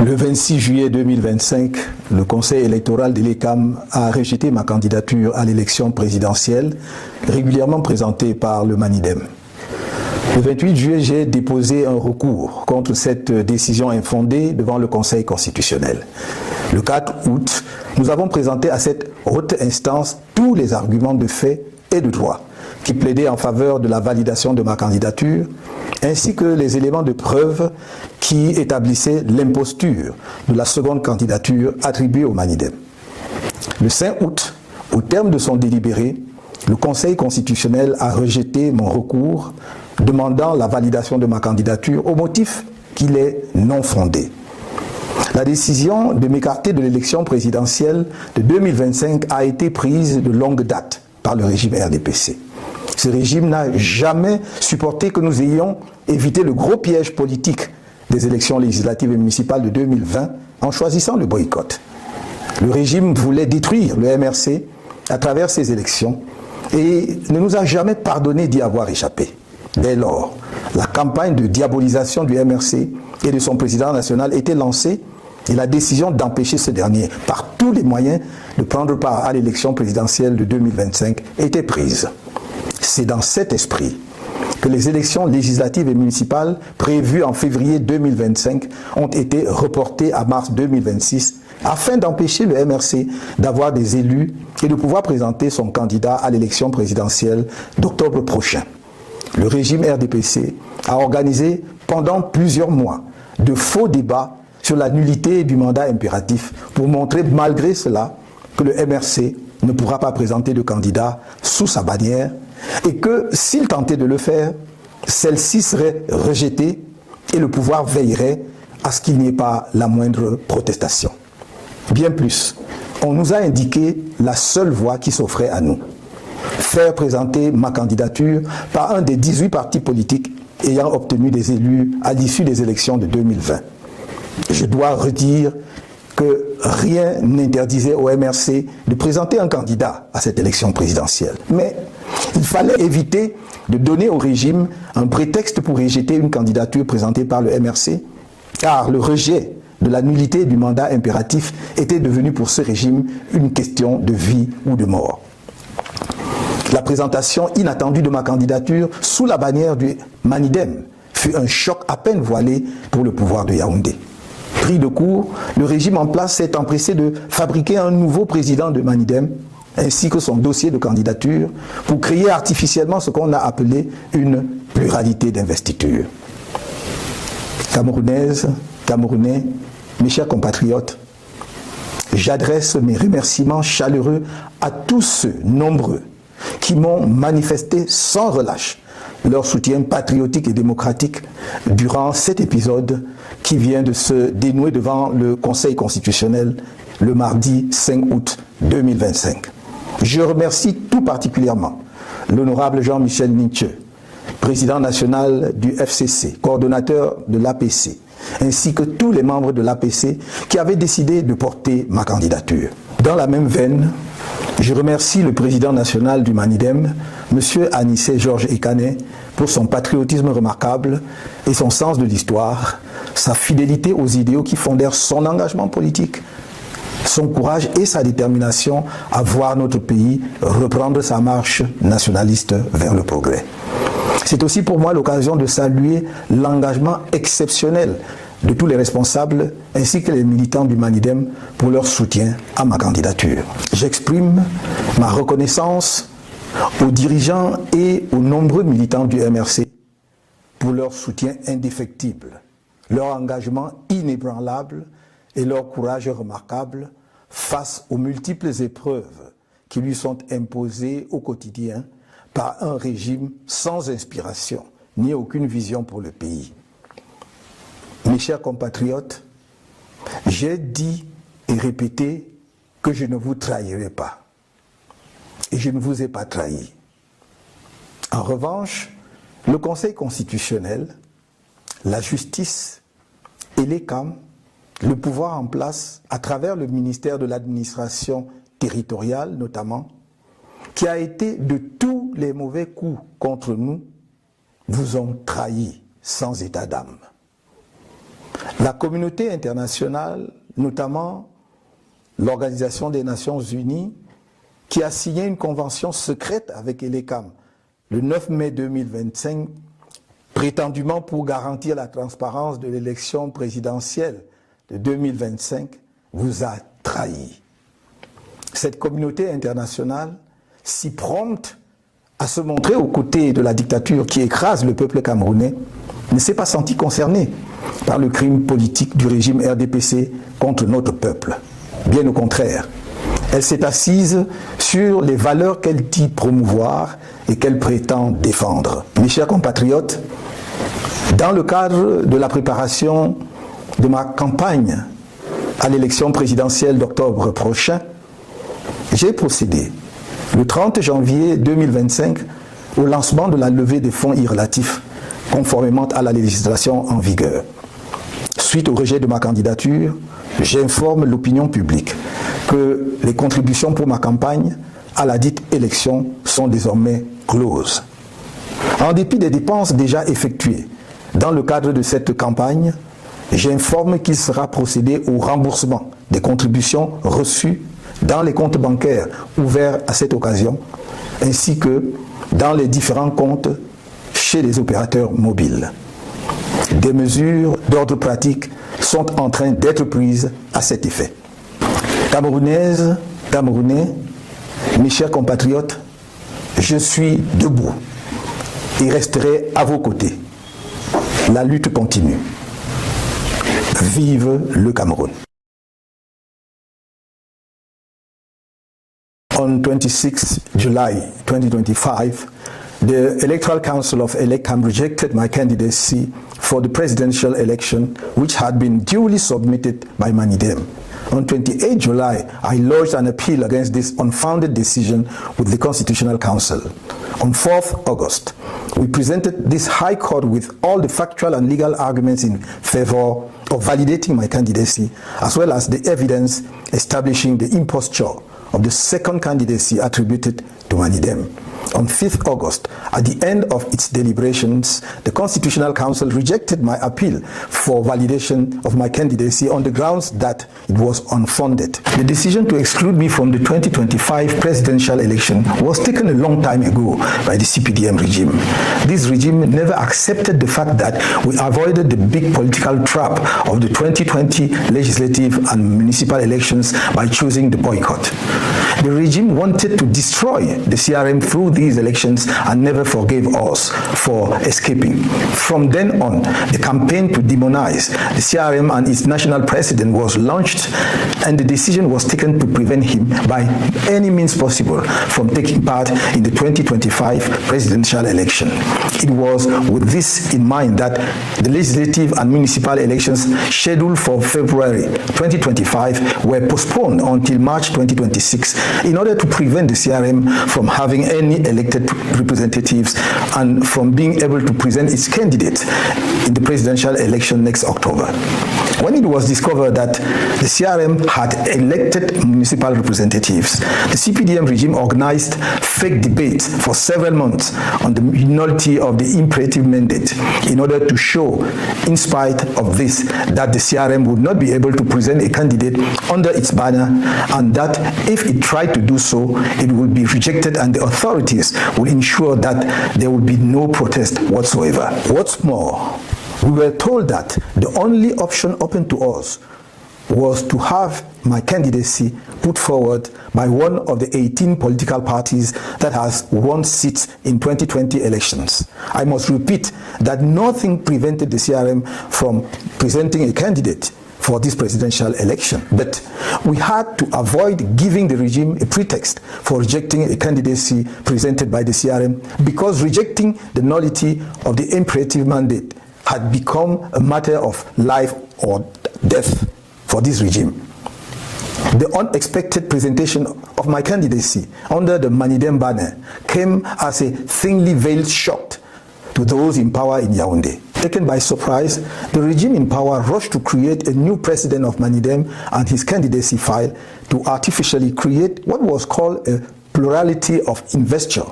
Le 26 juillet 2025, le Conseil électoral de l'ECAM a rejeté ma candidature à l'élection présidentielle régulièrement présentée par le MANIDEM. Le 28 juillet, j'ai déposé un recours contre cette décision infondée devant le Conseil constitutionnel. Le 4 août, nous avons présenté à cette haute instance tous les arguments de fait et de droit qui plaidaient en faveur de la validation de ma candidature, ainsi que les éléments de preuve qui établissaient l'imposture de la seconde candidature attribuée au MANIDEM. Le 5 août, au terme de son délibéré, le Conseil constitutionnel a rejeté mon recours demandant la validation de ma candidature au motif qu'il est non fondé. La décision de m'écarter de l'élection présidentielle de 2025 a été prise de longue date par le régime RDPC. Ce régime n'a jamais supporté que nous ayons évité le gros piège politique des élections législatives et municipales de 2020 en choisissant le boycott. Le régime voulait détruire le MRC à travers ces élections et ne nous a jamais pardonné d'y avoir échappé. Dès lors, la campagne de diabolisation du MRC et de son président national était lancée et la décision d'empêcher ce dernier, par tous les moyens, de prendre part à l'élection présidentielle de 2025 était prise. C'est dans cet esprit que les élections législatives et municipales prévues en février 2025 ont été reportées à mars 2026 afin d'empêcher le MRC d'avoir des élus et de pouvoir présenter son candidat à l'élection présidentielle d'octobre prochain. Le régime RDPC a organisé pendant plusieurs mois de faux débats sur la nullité du mandat impératif pour montrer malgré cela que le MRC ne pourra pas présenter de candidat sous sa bannière et que s'il tentait de le faire, celle-ci serait rejetée et le pouvoir veillerait à ce qu'il n'y ait pas la moindre protestation. Bien plus, on nous a indiqué la seule voie qui s'offrait à nous: faire présenter ma candidature par un des 18 partis politiques ayant obtenu des élus à l'issue des élections de 2020. Je dois redire que rien n'interdisait au MRC de présenter un candidat à cette élection présidentielle. Mais il fallait éviter de donner au régime un prétexte pour rejeter une candidature présentée par le MRC, car le rejet de la nullité du mandat impératif était devenu pour ce régime une question de vie ou de mort. La présentation inattendue de ma candidature sous la bannière du MANIDEM fut un choc à peine voilé pour le pouvoir de Yaoundé. Pris de court, le régime en place s'est empressé de fabriquer un nouveau président de MANIDEM ainsi que son dossier de candidature pour créer artificiellement ce qu'on a appelé une pluralité d'investiture. Camerounaises, Camerounais, mes chers compatriotes, j'adresse mes remerciements chaleureux à tous ceux nombreux qui m'ont manifesté sans relâche leur soutien patriotique et démocratique durant cet épisode qui vient de se dénouer devant le Conseil constitutionnel le mardi 5 août 2025. Je remercie tout particulièrement l'honorable Jean-Michel Nietzsche, président national du FCC, coordonnateur de l'APC, ainsi que tous les membres de l'APC qui avaient décidé de porter ma candidature. Dans la même veine, je remercie le président national du MANIDEM, M. Anissé Georges Ekané, pour son patriotisme remarquable et son sens de l'histoire, sa fidélité aux idéaux qui fondèrent son engagement politique, son courage et sa détermination à voir notre pays reprendre sa marche nationaliste vers le progrès. C'est aussi pour moi l'occasion de saluer l'engagement exceptionnel de tous les responsables ainsi que les militants du MANIDEM pour leur soutien à ma candidature. J'exprime ma reconnaissance aux dirigeants et aux nombreux militants du MRC pour leur soutien indéfectible, leur engagement inébranlable et leur courage remarquable face aux multiples épreuves qui lui sont imposées au quotidien par un régime sans inspiration ni aucune vision pour le pays. Mes chers compatriotes, j'ai dit et répété que je ne vous trahirai pas. Et je ne vous ai pas trahi. En revanche, le Conseil constitutionnel, la justice et l'ECAM, le pouvoir en place à travers le ministère de l'administration territoriale notamment, qui a été de tous les mauvais coups contre nous, vous ont trahis sans état d'âme. La communauté internationale, notamment l'Organisation des Nations Unies, qui a signé une convention secrète avec l'ECAM le 9 mai 2025, prétendument pour garantir la transparence de l'élection présidentielle de 2025, vous a trahi. Cette communauté internationale, si prompte à se montrer aux côtés de la dictature qui écrase le peuple camerounais, ne s'est pas sentie concernée par le crime politique du régime RDPC contre notre peuple. Bien au contraire, elle s'est assise sur les valeurs qu'elle dit promouvoir et qu'elle prétend défendre. Mes chers compatriotes, dans le cadre de la préparation de ma campagne à l'élection présidentielle d'octobre prochain, j'ai procédé le 30 janvier 2025 au lancement de la levée des fonds irrelatifs conformément à la législation en vigueur. Suite au rejet de ma candidature, j'informe l'opinion publique que les contributions pour ma campagne à la dite élection sont désormais closes. En dépit des dépenses déjà effectuées dans le cadre de cette campagne, j'informe qu'il sera procédé au remboursement des contributions reçues dans les comptes bancaires ouverts à cette occasion, ainsi que dans les différents comptes chez les opérateurs mobiles. Des mesures d'ordre pratique sont en train d'être prises à cet effet. Camerounaises, Camerounais, mes chers compatriotes, je suis debout et resterai à vos côtés. La lutte continue. Vive le Cameroun. On 26 July 2025, the Electoral Council of ELECAM rejected my candidacy for the presidential election, which had been duly submitted by Manidem. On 28 July, I lodged an appeal against this unfounded decision with the Constitutional Council. On 4th August, we presented this High Court with all the factual and legal arguments in favor of validating my candidacy, as well as the evidence establishing the imposture of the second candidacy attributed to Manidem. On 5th August, at the end of its deliberations, the Constitutional Council rejected my appeal for validation of my candidacy on the grounds that it was unfounded. The decision to exclude me from the 2025 presidential election was taken a long time ago by the CPDM regime. This regime never accepted the fact that we avoided the big political trap of the 2020 legislative and municipal elections by choosing the boycott. The regime wanted to destroy the CRM through these elections and never forgave us for escaping. From then on, the campaign to demonize the CRM and its national president was launched, and the decision was taken to prevent him by any means possible from taking part in the 2025 presidential election. It was with this in mind that the legislative and municipal elections scheduled for February 2025 were postponed until March 2026 in order to prevent the CRM from having any elected representatives and from being able to present its candidate in the presidential election next October. When it was discovered that the CRM had elected municipal representatives, the CPDM regime organized fake debates for several months on the nullity of the imperative mandate in order to show, in spite of this, that the CRM would not be able to present a candidate under its banner, and that if it tried to do so, it would be rejected and the authorities will ensure that there will be no protest whatsoever. What's more, we were told that the only option open to us was to have my candidacy put forward by one of the 18 political parties that has won seats in 2020 elections. I must repeat that nothing prevented the CRM from presenting a candidate for this presidential election, but we had to avoid giving the regime a pretext for rejecting a candidacy presented by the CRM, because rejecting the nullity of the imperative mandate had become a matter of life or death for this regime. The unexpected presentation of my candidacy under the Manidem banner came as a thinly veiled shock to those in power in Yaoundé. Taken by surprise, the regime in power rushed to create a new president of Manidem and his candidacy file to artificially create what was called a plurality of investiture.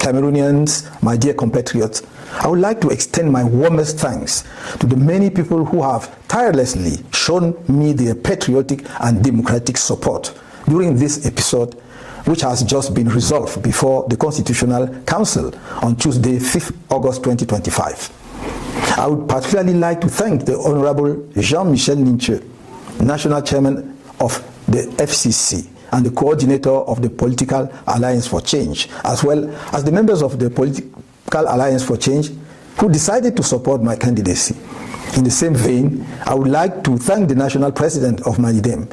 Cameroonians, my dear compatriots, I would like to extend my warmest thanks to the many people who have tirelessly shown me their patriotic and democratic support during this episode, which has just been resolved before the Constitutional Council on Tuesday, 5th August 2025. I would particularly like to thank the Honorable Jean-Michel Ninche, National Chairman of the FCC and the coordinator of the Political Alliance for Change, as well as the members of the Political Alliance for Change who decided to support my candidacy. In the same vein, I would like to thank the National President of MANIDEM,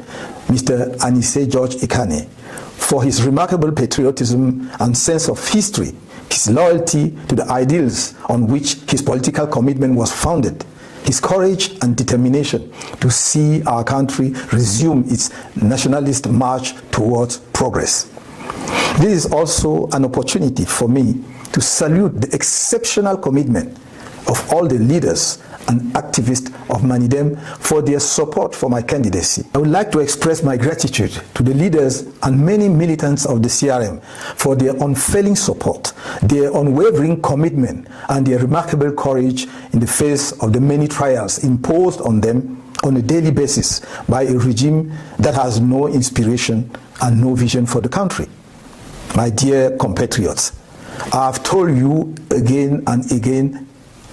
Mr. Anise George Ikane, for his remarkable patriotism and sense of history, his loyalty to the ideals on which his political commitment was founded, his courage and determination to see our country resume its nationalist march towards progress. This is also an opportunity for me to salute the exceptional commitment of all the leaders and activists of MANIDEM for their support for my candidacy. I would like to express my gratitude to the leaders and many militants of the CRM for their unfailing support, their unwavering commitment, and their remarkable courage in the face of the many trials imposed on them on a daily basis by a regime that has no inspiration and no vision for the country. My dear compatriots, I have told you again and again,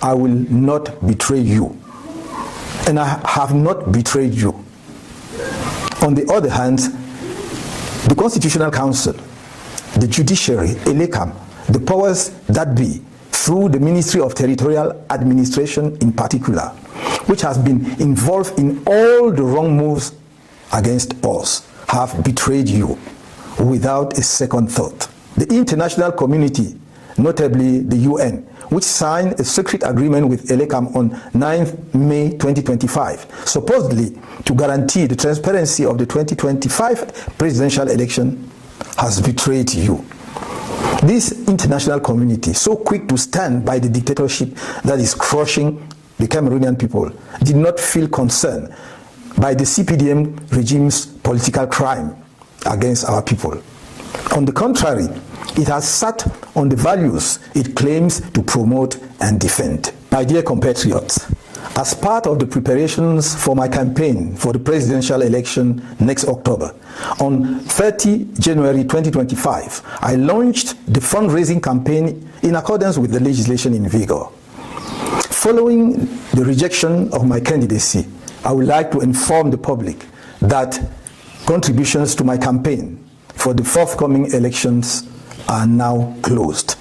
I will not betray you. And I have not betrayed you. On the other hand, the Constitutional Council, the judiciary, ELECAM, the powers that be, through the Ministry of Territorial Administration in particular, which has been involved in all the wrong moves against us, have betrayed you without a second thought. The international community, notably the UN, which signed a secret agreement with ELECAM on 9th May 2025, supposedly to guarantee the transparency of the 2025 presidential election, has betrayed you. This international community, so quick to stand by the dictatorship that is crushing the Cameroonian people, did not feel concerned by the CPDM regime's political crime against our people. On the contrary, it has sat on the values it claims to promote and defend. My dear compatriots, as part of the preparations for my campaign for the presidential election next October, on 30 January 2025, I launched the fundraising campaign in accordance with the legislation in vigor. Following the rejection of my candidacy, I would like to inform the public that contributions to my campaign for the forthcoming elections are now closed.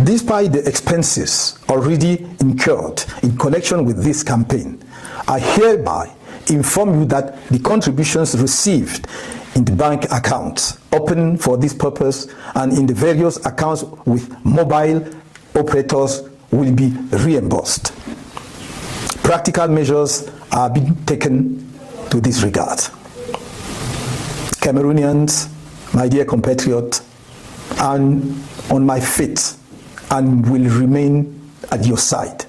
Despite the expenses already incurred in connection with this campaign, I hereby inform you that the contributions received in the bank accounts open for this purpose and in the various accounts with mobile operators will be reimbursed. Practical measures are being taken to this regard. Cameroonians, my dear compatriots, and on my feet and will remain at your side.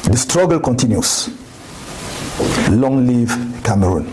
The struggle continues. Long live Cameroon.